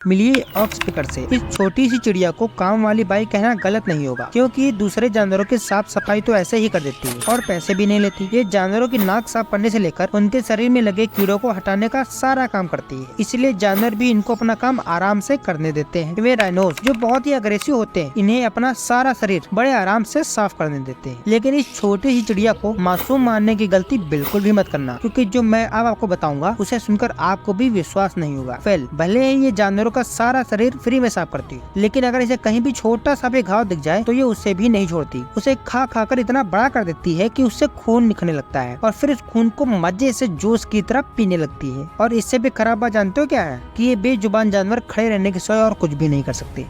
मिलिए aux picker से। इस छोटी सी चिड़िया को काम वाली बाई कहना गलत नहीं होगा, क्योंकि ये दूसरे जानवरों की साफ सफाई तो ऐसे ही कर देती है और पैसे भी नहीं लेती। ये जानवरों की नाक साफ करने से लेकर उनके शरीर में लगे कीड़ों को हटाने का सारा काम करती है, इसलिए जानवर भी इनको अपना काम आराम से करने देते हैं। वे राइनोस जो बहुत ही अग्रेसिव होते हैं, इन्हें अपना सारा शरीर बड़े आराम से साफ करने देते हैं। लेकिन इस छोटी सी चिड़िया को मासूम मानने की गलती बिल्कुल भी मत करना, क्योंकि जो मैं अब आपको बताऊंगा उसे सुनकर आपको भी विश्वास नहीं होगा। भले ही ये जानवरों का सारा शरीर फ्री में साफ करती है, लेकिन अगर इसे कहीं भी छोटा सा भी घाव दिख जाए तो ये उसे भी नहीं छोड़ती। उसे खा खा कर इतना बड़ा कर देती है कि उससे खून निकलने लगता है और फिर इस खून को मजे से जूस की तरह पीने लगती है। और इससे भी खराब बात जानते हो क्या है कि ये बेजुबान जानवर खड़े रहने के सिवाय और कुछ भी नहीं कर सकते।